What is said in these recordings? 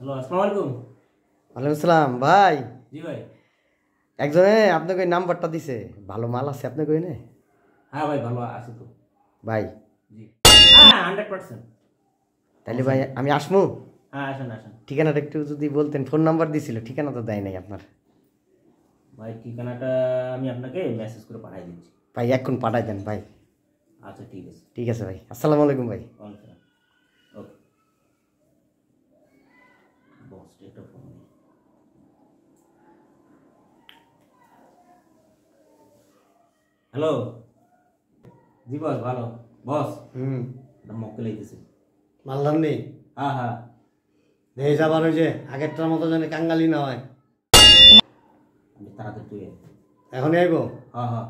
Hello, আসসালামু আলাইকুম। ওয়ালাইকুম আসসালাম ভাই। জি ভাই। একজনে আপনাকে ওই নাম্বারটা দিছে, ভালো মাল আছে আপনাকে ওই নে। হ্যাঁ ভাই, ভালো আছে তো ভাই। জি হ্যাঁ 100%। তাহলে ভাই আমি আসমু। হ্যাঁ আসেন আসেন। ঠিকানাটা একটু যদি বলতেন, ফোন নাম্বার দিছিল, ঠিকানা তো দেয় নাই আপনার। ভাই ঠিকানাটা আমি আপনাকে মেসেজ করে পাঠিয়ে দিচ্ছি। ভাই এখন পাঠাই দেন ভাই। আচ্ছা ঠিক আছে। ঠিক আছে ভাই, আসসালামু আলাইকুম ভাই। ওকে বস একটা ফোন। হ্যালো জি বস, ভালো বস। মক্কেল আইতেছে। মালদার নেই। হ্যাঁ হ্যাঁ দেশ আবার ওই যে আগেরটার মতো যেন কাঙ্গালি না হয়। আমি তাড়াতাড়ি তুই এখনই আইব? হ্যাঁ হ্যাঁ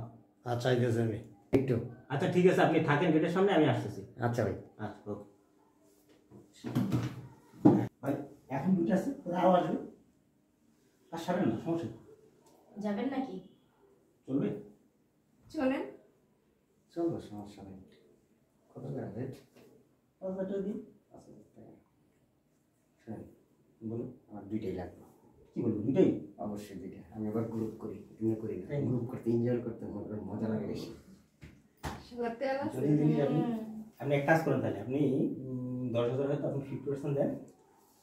আচ্ছা আইতেছে আমি একটু। আচ্ছা ঠিক আছে, আপনি থাকেন গেটের সামনে, আমি আসতেছি। আচ্ছা ভাই। আচ্ছা ওকে ভাই। এখন দুটো আছে, আরো আসবে। আর সারেন না, সমস্যা নেই। যাবেন নাকি? চলবে? চলেন। চলবো, সমস্যা নেই। কত টাকা রেট? 5,000 টাকা দিন। আচ্ছা শুনেন, বলুন আমার দুইটাই লাগবে। কি বলবো, দুটোই? অবশ্যই দুইটা। আমি আবার গ্রুপ করি, তুমি করি না। গ্রুপ করতে এনজয় করতে মজা লাগে বেশি। যদি দিন আপনি এক কাজ করেন, তাহলে আপনি 10,000 হয়তো আপনি 50% দেন,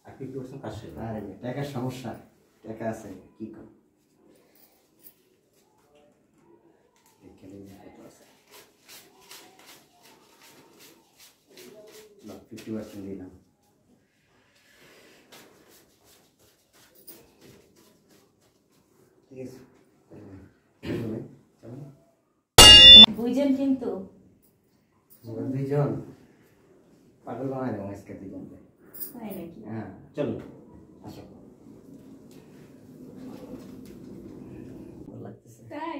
আর 50% কাজ শেষ। আরে টাকার সমস্যা, টাকা আছে কি কর। এখানে কত আছে? 50% দিলাম। ঠিক আছে, বুঝছেন কিন্তু দুইজন পাগল বানাই দেবো আজকে দুইজন। তাই নাকি? হ্যাঁ চলো আসো। লাগতেছে তাই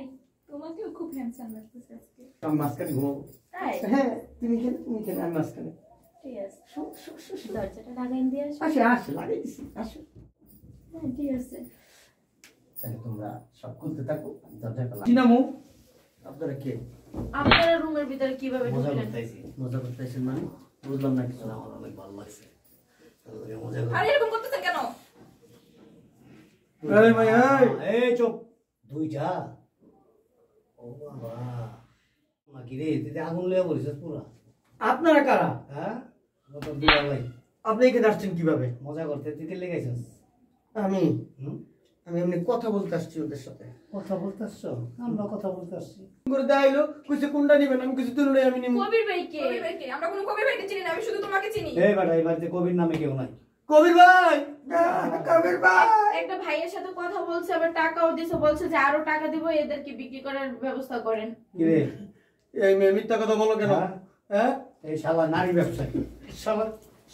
তোমাকেও খুব হ্যান্ডসাম লাগতেছে আজকে। আমি মাঝখানে ঘুমাবো। তাই? হ্যাঁ তুমি খেলে আমি মাঝখানে। ঠিক আছে, দরজাটা লাগাই দিয়ে আসো। আসে আসে লাগাই দিছি, আসো। হ্যাঁ ঠিক আছে। তাহলে তোমরা সব খুলতে থাকো, দরজা কি নামু? আপনারা কে? আপনারা রুমের ভিতরে কিভাবে মজা ঢুকলেন? করতেছি। মজা করতেছেন মানে বুঝলাম না কিছু। আমার অনেক ভালো লাগছে। মজা আরে এরকম করতেছেন কেন? এই ভাই এই চুপ। দুইটা। ও বাবা। নাকি রে, তুই আগুন লইয়া বলিস পুরা। আপনারা কারা? হ্যাঁ? কত দুলা ভাই। আপনি এখানে আসছেন কিভাবে? মজা করতে তুই লেগেছিস। আমি হুম? আমি এমনি কথা বলতে আসছি ওদের সাথে। কথা বলতে আসছো? আমরা কথা বলতে আসছি। করে দেখাইলো কইছে কোনটা নিবেন, আমি কিছু দিল আমি নিব। কবির ভাই কে? কবির ভাইকে? আমরা কোনো কবির ভাইকে চিনি না, আমি শুধু তোমাকে চিনি। এই বেটা, এই বাড়িতে কবির নামে কেউ নাই। কবির ভাই, কবির ভাই। একটা ভাইয়ের সাথে কথা বলছে, আবার টাকাও দিছে, বলছে যে আরো টাকা দিব, এদেরকে বিক্রি করার ব্যবস্থা করেন। কি রে? এই মেয়ে মিথ্যা কথা বলো কেন? হ্যাঁ? হ্যাঁ এই শালা নারী ব্যবসায়ী।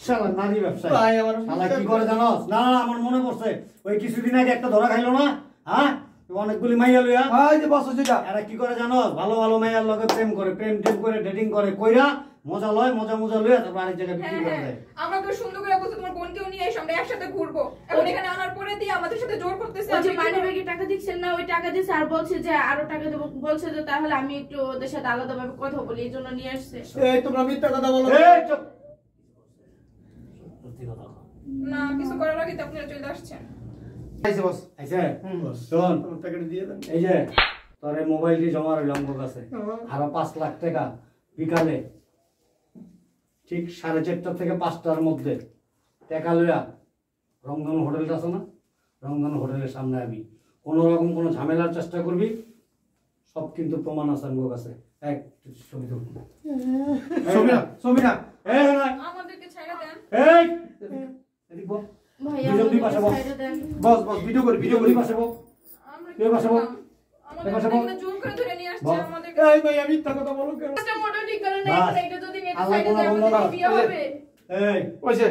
শালা নারী ব্যবসায়ী। ভাই আমার শালা কি করে জানোস? না না, আমার মনে পড়ছে। ওই কিছুদিন আগে একটা ধরা খাইলো না? হ্যাঁ? অনেকগুলি মাইয়া লইয়া। ভাই যে বসো যেটা এরা কি করে জানোস? ভালো ভালো মাইয়ার লগে প্রেম করে, প্রেম করে, ডেটিং করে, কইরা মজা লয়, মজা লইয়া তারপর আরেক জায়গায় বিক্রি করে দেয়। আমাকে সুন্দর করে বলছে তোমার বোনকেও নিয়ে এসো, আমরা একসাথে ঘুরবো। এখন এখানে আনার পরে দিয়ে আমাদের সাথে জোর করতেছে। ওই যে মানি ব্যাগে টাকা দিচ্ছেন না, ওই টাকা দিচ্ছে আর বলছে যে আরো টাকা দেবো, বলছে যে তাহলে আমি একটু ওদের সাথে আলাদাভাবে কথা বলি, এই জন্য নিয়ে আসছে। এই তোমরা মিথ্যা কথা বলো। এই চুপ। সত্যি কথা বল। না, কিছু করার আগে তো আপনারা চলে আসছেন। আইছে বস। আইছে? শোন, আমার টাকাটা দিয়ে দেন। এই যে তোর এই মোবাইলটি জমা রইল আমার কাছে। আরো 5 লাখ টাকা বিকালে ঠিক 4:30 থেকে 5টার মধ্যে টাকা লইয়া রংধনু হোটেলটা আছে না, রংধনু হোটেলের সামনে আবি। কোনো রকম কোনো ঝামেলার চেষ্টা করবি, সব কিন্তু প্রমাণ আছে আমার কাছে। এক ছবি তুল। সমিনা এই না, আমাদেরকে ছেড়ে দেন। এই এদিক বল। ভাইয়া দুজন দুই পাশে বস। সাইডে দেন। বস বস ভিডিও করি দুই পাশে বল। আমরা এই পাশে বল। আমাদের এই পাশে বল। এখানে জোর করে ধরে নিয়ে আসছে বল। আমাদেরকে। এই ভাই আমি মিথ্যা কথা বলো কেন? একটা মোটর ঠিক করে না, বাস। এখন এটা যদি নেট আল্লাহ সাইডে কোনো যায় বন্ধ না। আমাদের বিয়ে হবে। এই ওইছে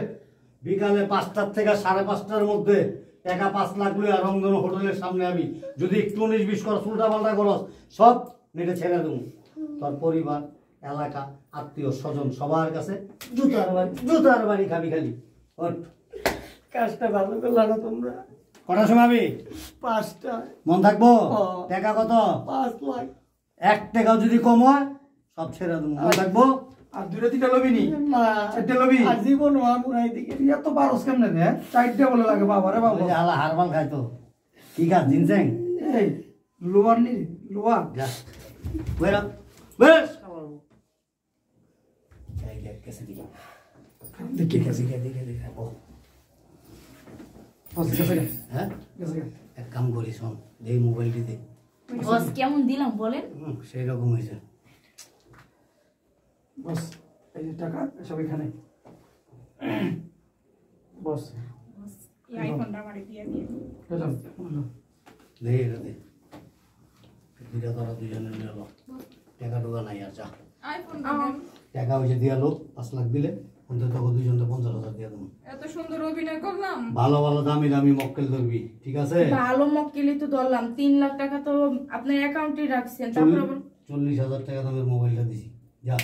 বিকালে 5টার থেকে 5:30টার মধ্যে টাকা 5 লাখ লইয়া রংধনু হোটেলের সামনে আবি। যদি একটু 19-20 করস, উল্টা পাল্টা করস, সব নেটে ছেড়ে দেবো। তোর পরিবার, এলাকা, আত্মীয় স্বজন সবার কাছে জুতার বাড়ি খাবি খালি। ওঠ। কাজটা ভালো করলা না তোমরা। কটার সময় আবি? 5টা। মন থাকবো? হ্যাঁ। টাকা কত? 5 লাখ। 1 টাকাও যদি কম হয় সব ছেড়ে দেবো। মন থাকবো? আর 2-3টা লবি নি না 4টা লবি আর জীবন মুরাই দিকে এত পারস কেমনে রে 4টা বলে লাগে বাবা রে বাবা ওই যে হালা হারবাল খাইতো কি খাস জিনসেং এই লোয়ার নি লোয়ার যা বেরা বেশ এই দেখ কেসে দিকে দেখি দিকে দিকে ও বস গেছে হ্যাঁ গেছে এক কাম করিস শোন এই মোবাইলটিতে বস কেমন দিলাম বলেন? সেই রকম হয়েছে বস এই যে টাকা সব এখানে বস এই আইফোনটা আমারে দিয়ে দিয়ে গেলাম দে এটা দে দুইটা তোরা দুজনে নিয়ে এলো টাকা ঢোকা নাই আর যা আইফোনটা টাকা হয়েছে দিয়ে এলো 5 লাখ দিলে অন্তত তোকে দুজনটা 50,000 দিয়ে দেবো এত সুন্দর অভিনয় করলাম ভালো ভালো দামি দামি মক্কেল ধরবি ঠিক আছে ভালো মক্কেলি তো ধরলাম 3 লাখ টাকা তো আপনার অ্যাকাউন্টে রাখছেন, তারপর আবার 40,000 টাকা দামের মোবাইলটা দিছি যা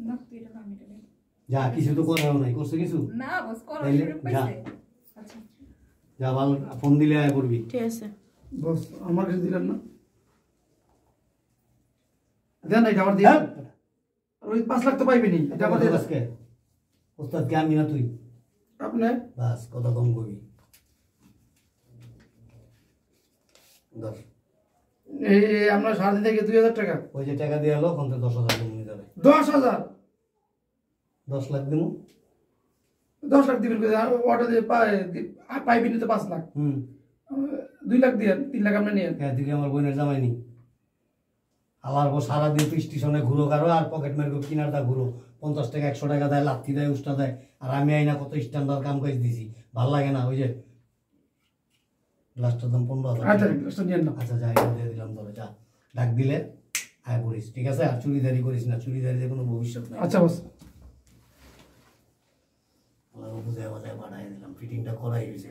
না তুই এটা আমি দেব যা কিছু তো করাও নাই করছে কিছু না বস করা তাইলে শুরু যা। পাইছে আচ্ছা যা ভালো ফোন দিলে আয় করবি ঠিক আছে। বস আমার কাছে দিলেন না দেন এটা আমার দিয়ে ওই 5 লাখ তো পাইবেনি এটা আমার দিয়ে আজকে ওস্তাদ কে আমি না তুই আপনি বাস কথা কম করবি ধর এই আমরা সারাদিন থেকে 2000 টাকা ওই যে টাকা দিয়ে এলো অন্তত 10,000 কমিয়ে যাবে 10,000 10 লাখ দিমু 10 লাখ দিবেন অটো দিয়ে পাইবেনি তো 5 লাখ 2 লাখ দিয়ে 3 লাখ আপনি নিয়ে এদিকে আমার বোনের জামাইনি আবার সারাদিন তুই স্টেশনে ঘুরো কারো আর পকেট মারবো কিনার দা ঘুরো 50 টাকা 100 টাকা দেয় লাথি দেয় উষ্টা দেয় আর আমি আইনা কত স্ট্যান্ডার্ড কাম কাজ দিছি ভাল লাগে না ওই যে লাস্টের দাম 15,000 আচ্ছা লাস্ট নিয়ে না আচ্ছা যাই দিয়ে দিলাম তোরে যা ডাক দিলে আয় পড়িস ঠিক আছে আর চুরিদারি করিস না চুরিদারিতে কোনো ভবিষ্যৎ নাই আচ্ছা বস বুঝে বাজায় বাড়াই দিলাম ফিটিংটা করাই হয়েছে